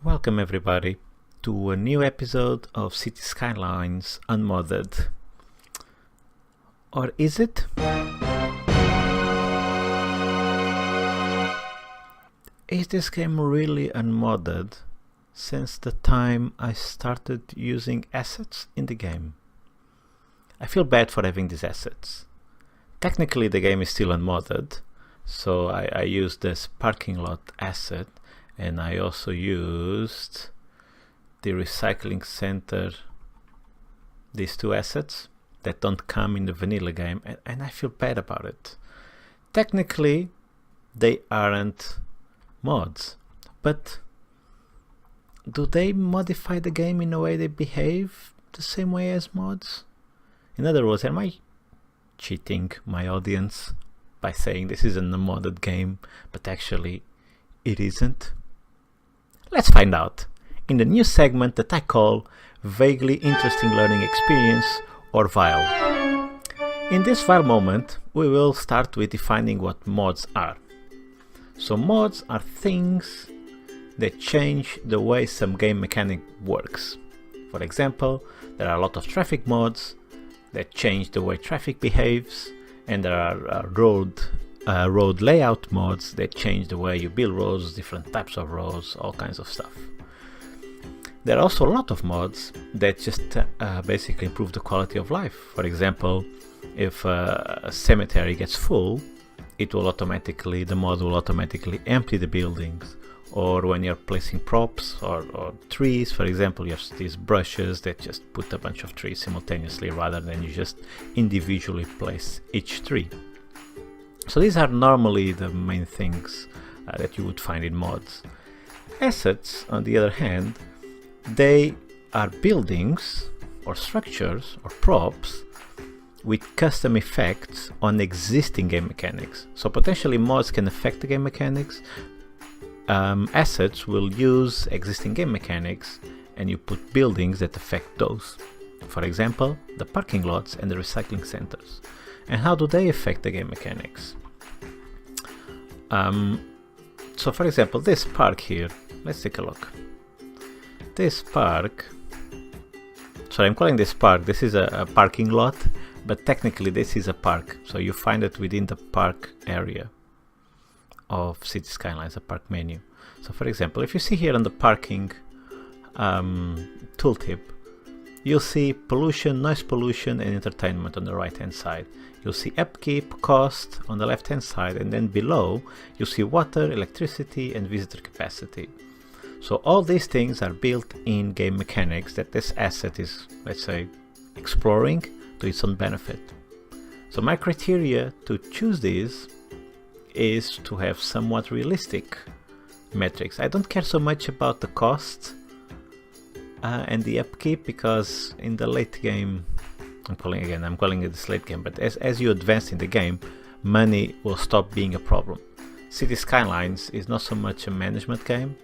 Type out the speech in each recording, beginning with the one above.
Welcome everybody to a new episode of City Skylines Unmodded. Or is it? Is this game really unmodded since the time I started using assets in the game? I feel bad for having these assets. Technically the game is still unmodded, so I used this parking lot asset, and I also used the recycling center, these two assets that don't come in the vanilla game, and I feel bad about it. Technically they aren't mods, but do they modify the game in a way they behave the same way as mods? In other words, am I cheating my audience by saying this is an unmodded game, but actually it isn't? Let's find out in the new segment that I call Vaguely Interesting Learning Experience, or VILE. In this VILE moment, we will start with defining what mods are. So mods are things that change the way some game mechanic works. For example, there are a lot of traffic mods that change the way traffic behaves, and there are road layout mods that change the way you build roads, different types of roads, all kinds of stuff. There are also a lot of mods that just basically improve the quality of life. For example, if a cemetery gets full, the mod will automatically empty the buildings. Or when you're placing props or trees, for example, you have these brushes that just put a bunch of trees simultaneously rather than you just individually place each tree. So these are normally the main things that you would find in mods. Assets, on the other hand, they are buildings or structures or props with custom effects on existing game mechanics. So potentially mods can affect the game mechanics. Assets will use existing game mechanics, and you put buildings that affect those. For example, the parking lots and the recycling centers. And how do they affect the game mechanics? So for example, this park here, let's take a look. This park, sorry, I'm calling this park, this is a parking lot, but technically this is a park. So you find it within the park area of City Skylines, a park menu. So for example, if you see here on the parking tooltip, you'll see pollution, noise pollution, and entertainment on the right hand side. You'll see upkeep, cost on the left hand side, and then below you'll see water, electricity, and visitor capacity. So all these things are built in game mechanics that this asset is, let's say, exploring to its own benefit. So my criteria to choose these is to have somewhat realistic metrics. I don't care so much about the cost and the upkeep, because in the late game, I'm calling it this late game, but as you advance in the game, money will stop being a problem. City Skylines is not so much a management game,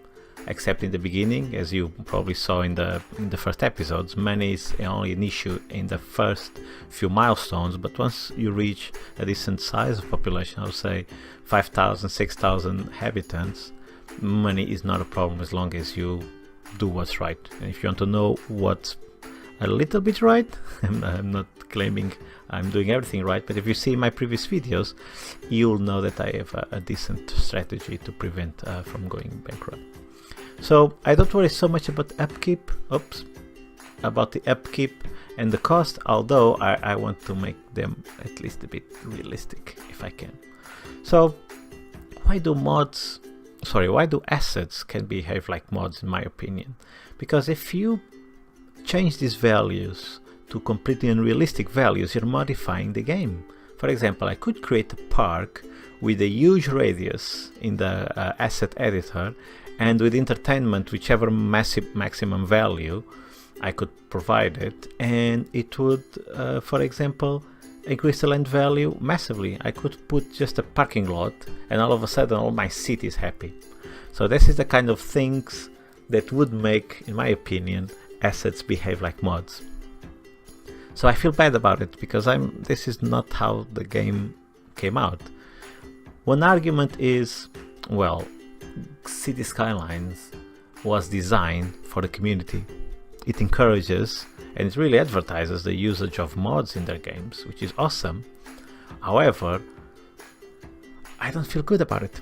except in the beginning. As you probably saw in the first episodes, money is only an issue in the first few milestones, but once you reach a decent size of population, I would say 5,000, 6,000 inhabitants, money is not a problem as long as you do what's right. And if you want to know what's a little bit right, I'm not claiming I'm doing everything right, but if you see my previous videos, you'll know that I have a decent strategy to prevent from going bankrupt. So I don't worry so much about the upkeep and the cost, although I want to make them at least a bit realistic if I can. So why do assets can behave like mods, in my opinion? Because if you change these values to completely unrealistic values, you're modifying the game. For example, I could create a park with a huge radius in the asset editor, and with entertainment, whichever maximum value I could provide it, and it would, for example, increase the land value massively. I could put just a parking lot, and all of a sudden all my city is happy. So this is the kind of things that would make, in my opinion, assets behave like mods. So I feel bad about it, because this is not how the game came out. One argument is, well, City Skylines was designed for the community. It encourages and it really advertises the usage of mods in their games, which is awesome. However, I don't feel good about it,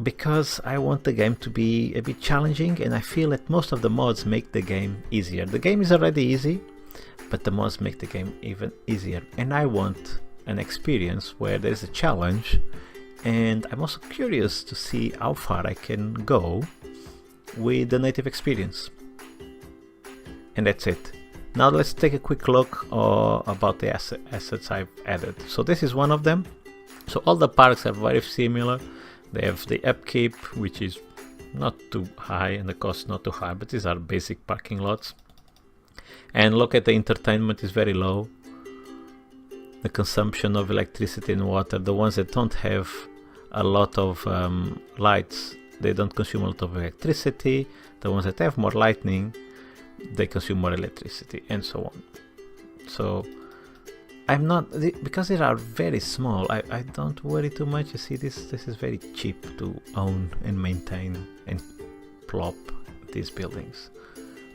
because I want the game to be a bit challenging, and I feel that most of the mods make the game easier. The game is already easy, but the mods make the game even easier, and I want an experience where there's a challenge, and I'm also curious to see how far I can go with the native experience. And that's it. Now let's take a quick look about the assets I've added. So this is one of them. So all the parks are very similar. They have the upkeep, which is not too high, and the cost not too high, but these are basic parking lots. And look at the entertainment is very low. The consumption of electricity and water, the ones that don't have a lot of lights, they don't consume a lot of electricity. The ones that have more lighting, they consume more electricity, and so on. So I'm not, because they are very small, I don't worry too much. You see, this is very cheap to own and maintain and plop these buildings.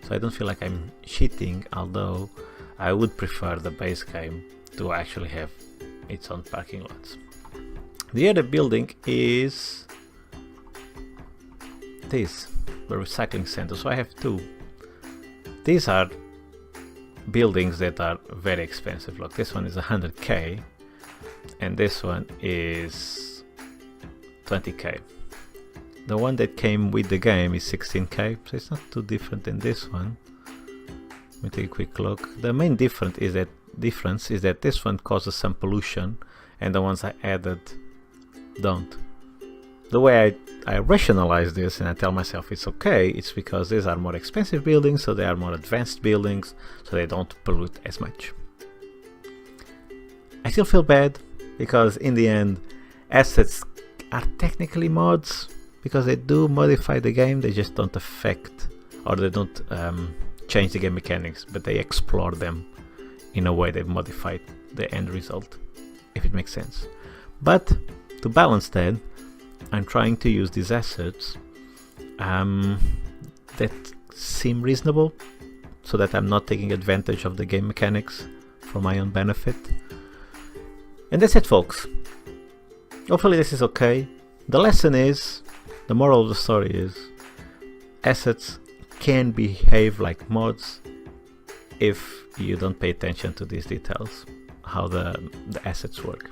So I don't feel like I'm cheating, although I would prefer the base game to actually have its own parking lots. The other building is this, the recycling center. So I have two. These are buildings that are very expensive. Look, this one is 100k and this one is 20k. The one that came with the game is 16k, so it's not too different than this one. Let me take a quick look. The main difference is that this one causes some pollution and the ones I added don't. The way I rationalize this and I tell myself it's okay, it's because these are more expensive buildings, so they are more advanced buildings, so they don't pollute as much. I still feel bad because in the end assets are technically mods, because they do modify the game, they just don't affect, or they don't change the game mechanics, but they explore them in a way they've modified the end result, if it makes sense. But to balance that, I'm trying to use these assets that seem reasonable, so that I'm not taking advantage of the game mechanics for my own benefit. And that's it, folks. Hopefully this is okay. The lesson is, the moral of the story is, assets can behave like mods if you don't pay attention to these details, how the assets work.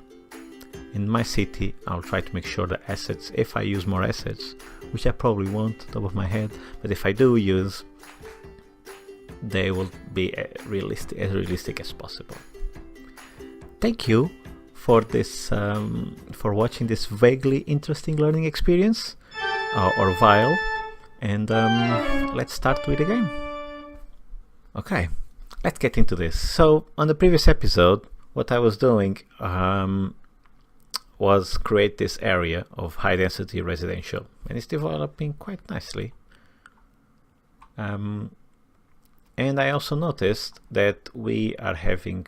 In my city, I'll try to make sure the assets, if I use more assets, which I probably won't top of my head, but if I do use, they will be as realistic as possible. Thank you for this, for watching this vaguely interesting learning experience, or while, and let's start with the game. Okay, let's get into this. So on the previous episode, what I was doing was create this area of high density residential, and it's developing quite nicely. And I also noticed that we are having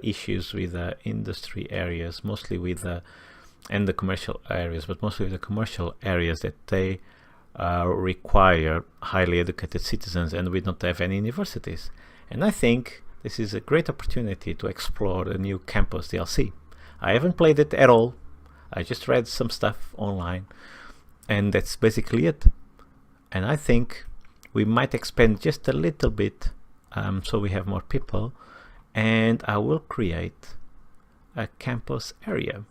issues with the industry areas, mostly with and the commercial areas, but mostly with the commercial areas, that they require highly educated citizens, and we don't have any universities. And I think this is a great opportunity to explore the new campus DLC. I haven't played it at all. I just read some stuff online, and that's basically it. And I think we might expand just a little bit, so we have more people, and I will create a campus area.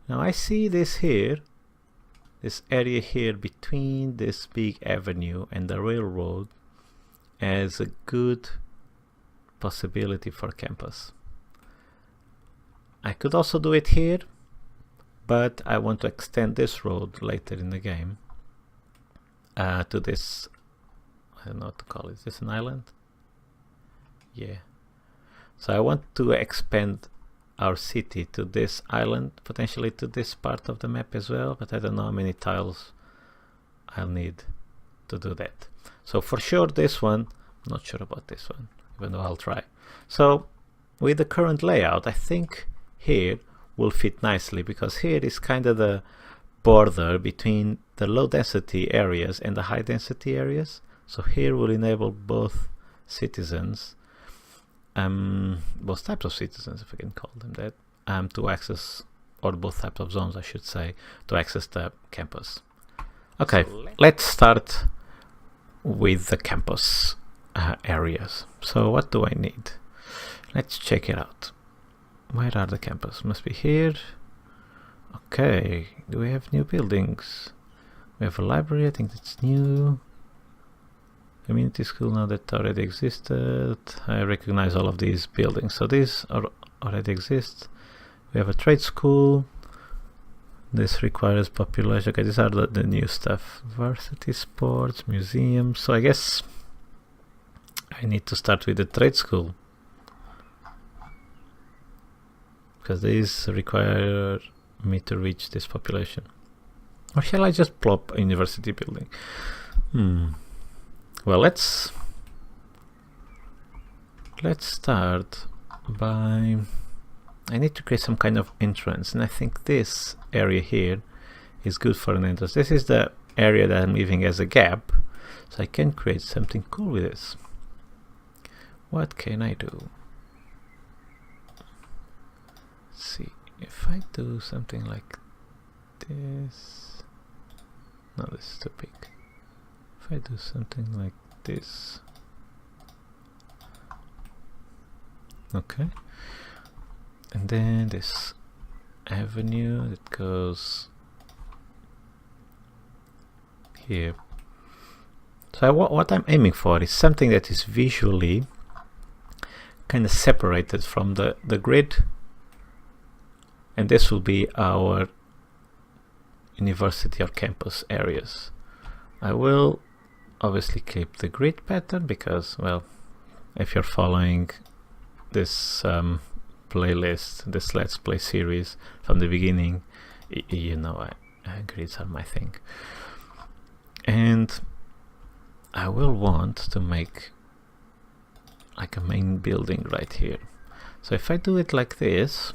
Now I see this here, this area here between this big avenue and the railroad, as a good possibility for campus. I could also do it here, but I want to extend this road later in the game to this, I don't know what to call it. Is this an island? Yeah. So I want to expand our city to this island, potentially to this part of the map as well, but I don't know how many tiles I'll need to do that. So for sure this one, I'm not sure about this one, even though I'll try. So with the current layout, I think here will fit nicely, because here is kind of the border between the low density areas and the high density areas. So here we'll enable both citizens, both types of citizens, if I can call them that, to access, or both types of zones I should say, to access the campus. Okay, so let's start with the campus areas. So what do I need? Let's check it out. Where are the campus? Must be here. Okay, do we have new buildings? We have a library, I think that's new. Community school, now that already existed. I recognize all of these buildings, so these already exist. We have a trade school. This requires population. Okay, these are the new stuff. Varsity sports, museums. So I guess I need to start with the trade school, because these require me to reach this population. Or shall I just plop a university building? Well, let's start by, I need to create some kind of entrance, and I think this area here is good for an entrance. This is the area that I'm leaving as a gap, so I can create something cool with this. What can I do? Let's see, if I do something like this, no, this is too big. If I do something like this, okay, and then this avenue that goes here. So what I'm aiming for is something that is visually kind of separated from the grid, and this will be our university or campus areas. I will obviously keep the grid pattern because, well, if you're following this playlist, this Let's Play series from the beginning, you know grids are my thing. And I will want to make like a main building right here. So if I do it like this,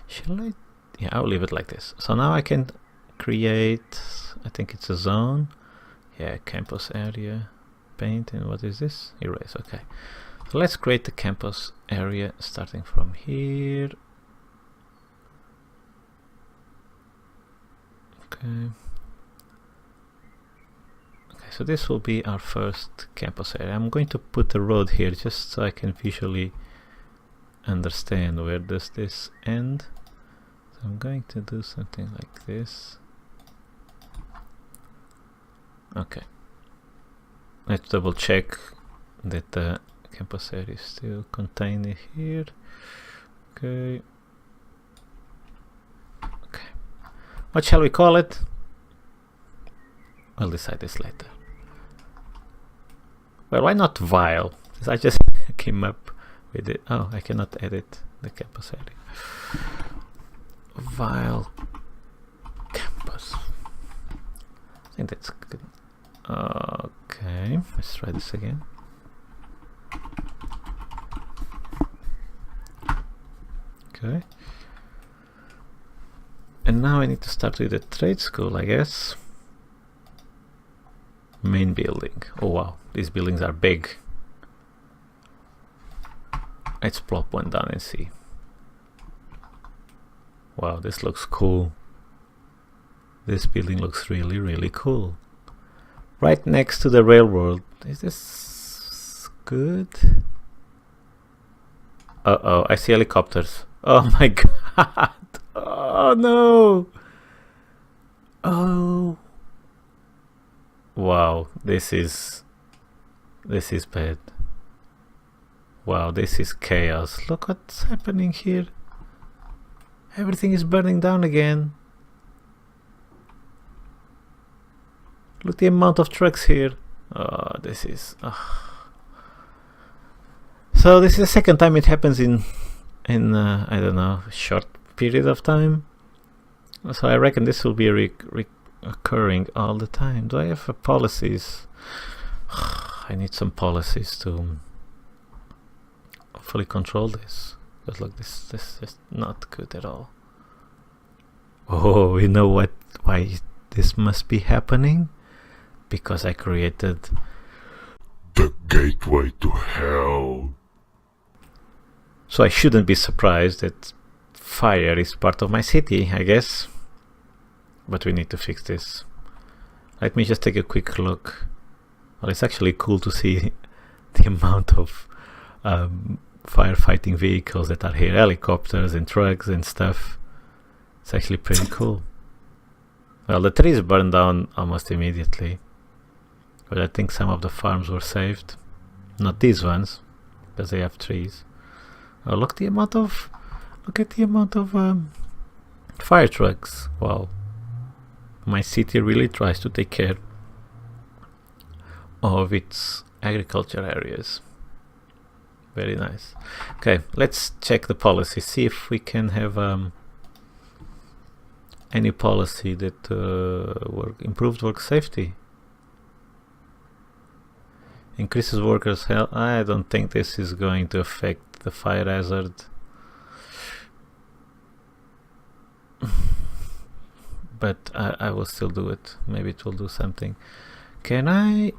shall I? Yeah, I'll leave it like this. So now I can create, I think it's a zone. Yeah, campus area, paint, and what is this? Erase, okay. So let's create the campus area starting from here. Okay. Okay, so this will be our first campus area. I'm going to put a road here just so I can visually understand where does this end. So I'm going to do something like this. Okay, let's double check that the campus area is still contained here. Okay. Okay. What shall we call it? We'll decide this later. Well, why not Vile? Because I just came up with it. Oh, I cannot edit the campus area. Vile campus. I think that's good. Okay, let's try this again. Okay. And now I need to start with the trade school, I guess. Main building. Oh wow, these buildings are big. Let's plop one down and see. Wow, this looks cool. This building looks really, really cool. Right next to the railroad. Is this good? Uh-oh, I see helicopters. Oh my god. Oh no. Oh. Wow, this is bad. Wow, this is chaos. Look what's happening here. Everything is burning down again. Look the amount of trucks here. Oh, this is... So this is the second time it happens in I don't know, a short period of time. So I reckon this will be occurring all the time. Do I have policies? I need some policies to hopefully control this. Because look, this is not good at all. Oh, you know what? Why this must be happening? Because I created the gateway to hell. So I shouldn't be surprised that fire is part of my city, I guess. But we need to fix this. Let me just take a quick look. Well, it's actually cool to see the amount of firefighting vehicles that are here. Helicopters and trucks and stuff. It's actually pretty cool. Well, the trees burned down almost immediately. But I think some of the farms were saved. Not these ones, because they have trees. Oh, look at the amount of fire trucks. Wow. My city really tries to take care of its agriculture areas. Very nice. Okay, let's check the policy. See if we can have any policy that improved work safety. Increases workers' health. I don't think this is going to affect the fire hazard. But I will still do it. Maybe it will do something. Can I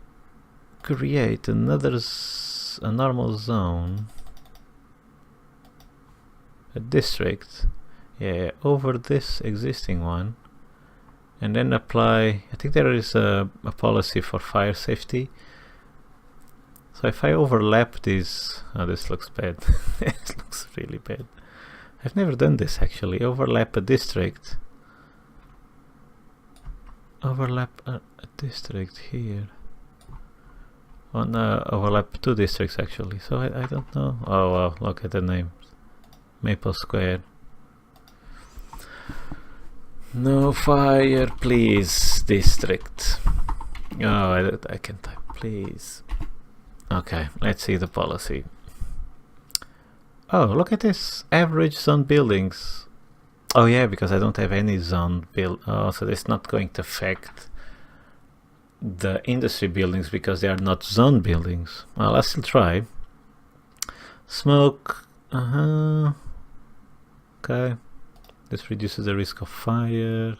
create a normal zone? A district? Yeah, over this existing one. And then apply. I think there is a policy for fire safety. So if I overlap these, oh, this looks bad. This looks really bad. I've never done this actually. Overlap a district. Overlap a district here. Oh no, overlap two districts actually. So I don't know. Oh wow, look at the names. Maple Square. No fire, please, district. Oh, I can type, please. Okay, let's see the policy. Oh, look at this. Average zone buildings. Oh yeah, because I don't have any zone build. Oh, so it's not going to affect the industry buildings because they are not zone buildings. Well, I'll still try. Smoke. Okay. This reduces the risk of fire.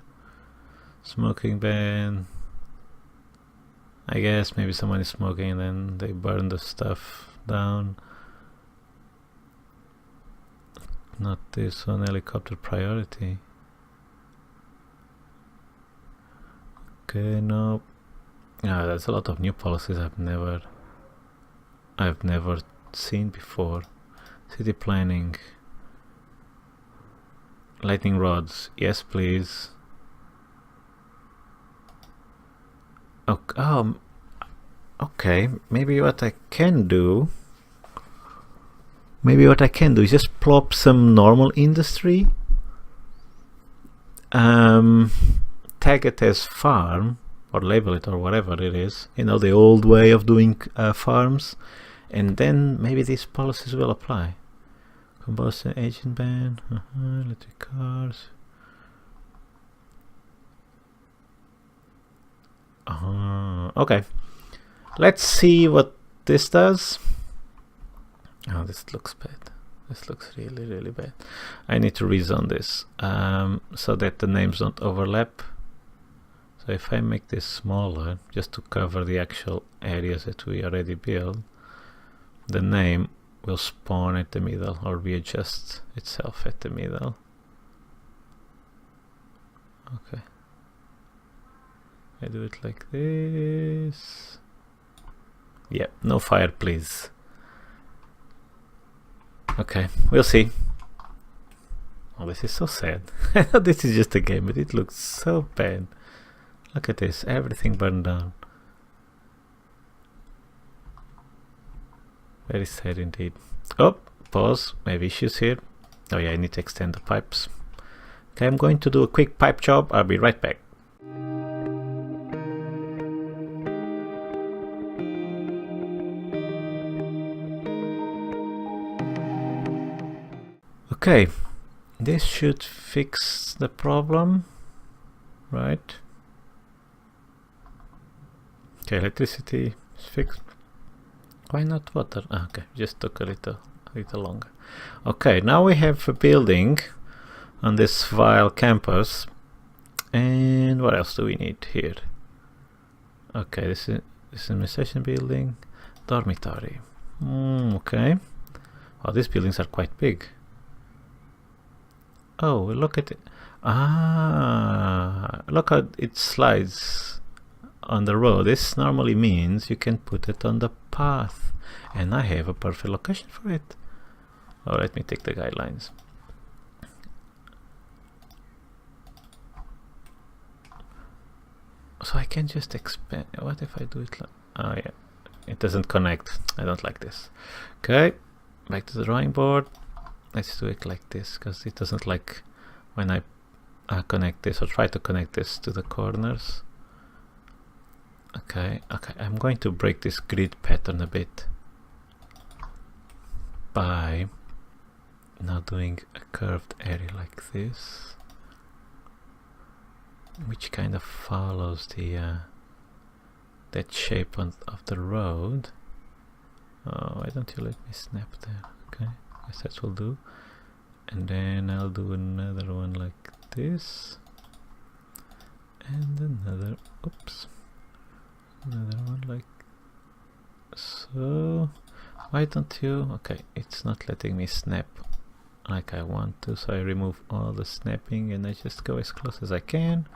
Smoking ban. I guess maybe someone is smoking and then they burn the stuff down. Not this one. Helicopter priority. Okay, no. Yeah, there's a lot of new policies I've never seen before. City planning. Lightning rods. Yes, please. Okay, maybe what I can do is just plop some normal industry, tag it as farm or label it or whatever it is, you know, the old way of doing farms, and then maybe these policies will apply. Combustion agent ban, electric cars. Okay, let's see what this does. Oh, this looks bad. This looks really, really bad. I need to rezone this so that the names don't overlap. So if I make this smaller, just to cover the actual areas that we already built, the name will spawn at the middle or readjust itself at the middle. Okay. I do it like this. Yeah, no fire, please. Okay, we'll see. Oh, this is so sad. I know this is just a game, but it looks so bad. Look at this, everything burned down. Very sad indeed. Oh, pause, I have issues here. Oh yeah, I need to extend the pipes. Okay, I'm going to do a quick pipe job. I'll be right back. Okay, this should fix the problem, right? Okay, electricity is fixed. Why not water? Okay, just took a little longer. Okay, now we have a building on this vile campus, And what else do we need here? Okay, this is administration building, dormitory. Okay. Oh, these buildings are quite big. Oh, look at it. Ah, look how it slides on the road. This normally means you can put it on the path, and I have a perfect location for it. Oh, let me take the guidelines. So I can just expand. What if I do it like... Oh yeah, it doesn't connect. I don't like this. Okay, back to the drawing board. Let's do it like this, because it doesn't like when I connect this or try to connect this to the corners. Okay, I'm going to break this grid pattern a bit by now doing a curved area like this, which kind of follows the that shape of the road. Oh, why don't you let me snap there? Okay, I guess that will do. And then I'll do another one like this, and another, oops, another one like so. Why don't you? Okay, it's not letting me snap like I want to, so I remove all the snapping and I just go as close as I can.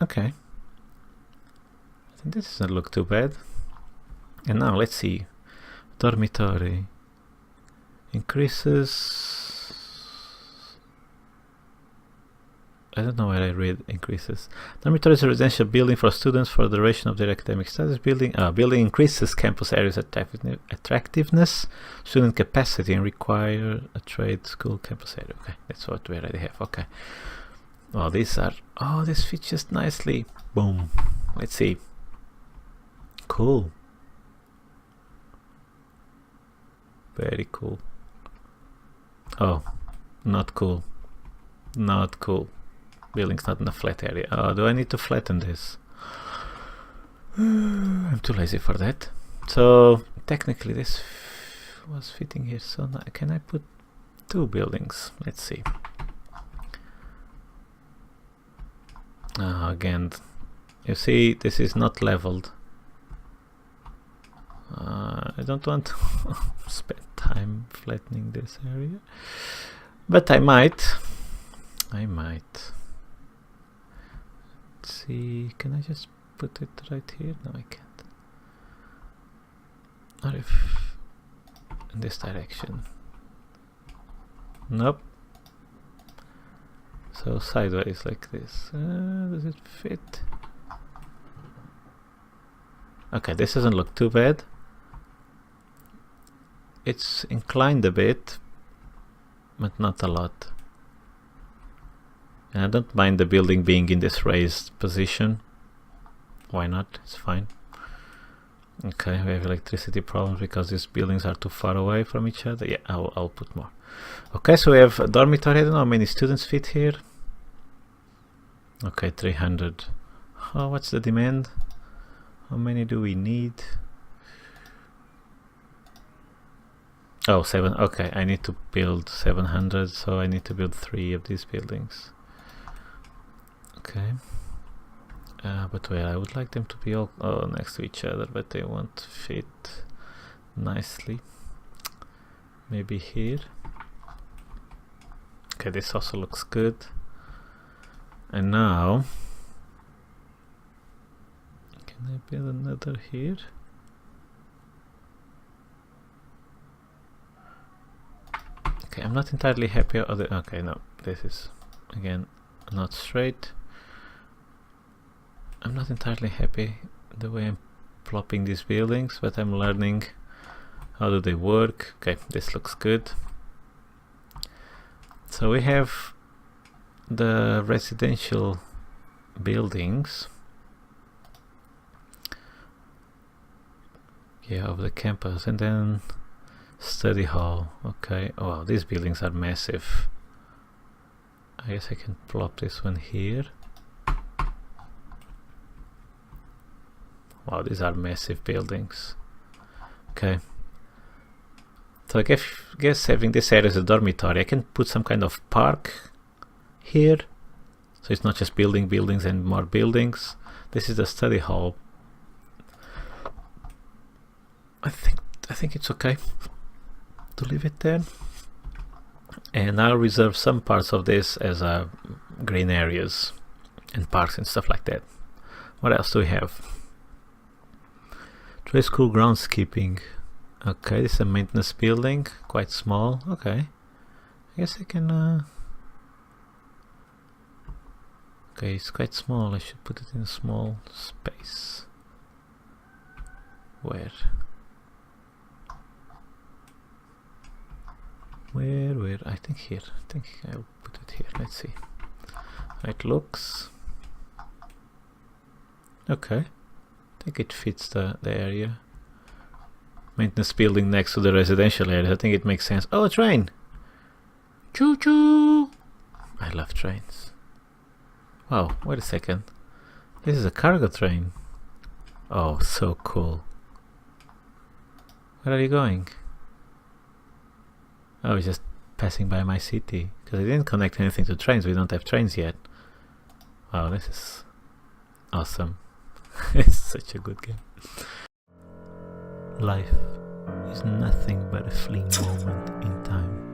Okay, I think this doesn't look too bad. And now let's see. Dormitory increases. I don't know where I read increases. Dormitory is a residential building for students for the duration of their academic studies. Building increases campus areas attractiveness, student capacity, and require a trade school campus area. Okay, that's what we already have. Okay. Oh, these are, oh, this fits just nicely. Boom. Let's see. Cool. Very cool. Oh, not cool. Not cool. Building's not in a flat area. Oh, do I need to flatten this? I'm too lazy for that. So technically this was fitting here. So now, can I put two buildings? Let's see. Again, you see this is not leveled. I don't want to spend time flattening this area, but I might. Let's see, can I just put it right here? No, I can't. Or if in this direction. Nope. So sideways like this. Does it fit? Okay, this doesn't look too bad. It's inclined a bit, but not a lot. And I don't mind the building being in this raised position. Why not? It's fine. Okay, we have electricity problems because these buildings are too far away from each other. Yeah, I'll put more. Okay, so we have a dormitory. I don't know how many students fit here. Okay, 300. Oh, what's the demand? How many do we need? Oh, 7. Okay, I need to build 700, so I need to build 3 of these buildings. Okay. But where I would like them to be all next to each other, but they won't fit nicely. Maybe here. Okay, this also looks good. And now, can I build another here? Okay, I'm not entirely happy. Okay, no, this is again not straight. I'm not entirely happy the way I'm plopping these buildings, but I'm learning how do they work. Okay, this looks good. So we have the residential buildings, yeah, of the campus, and then study hall. Okay, oh wow, these buildings are massive. I guess I can plop this one here. Wow, these are massive buildings. Okay, so I guess having this area as a dormitory, I can put some kind of park here So it's not just building buildings and more buildings. This is the study hall. I think it's okay to leave it there. And I'll reserve some parts of this as green areas and parks and stuff like that. What else do we have? Trade school groundskeeping. Okay, this is a maintenance building, quite small. Okay, I guess I can. Okay, it's quite small. I should put it in a small space. Where? I think here. I think I'll put it here. Let's see how it looks. Okay, I think it fits the area. Maintenance building next to the residential area. I think it makes sense. Oh, a train! Choo choo! I love trains. Wow, wait a second. This is a cargo train. Oh, so cool. Where are you going? Oh, it's just passing by my city. Because I didn't connect anything to trains. We don't have trains yet. Wow, this is awesome. It's such a good game. Life is nothing but a fleeting moment in time.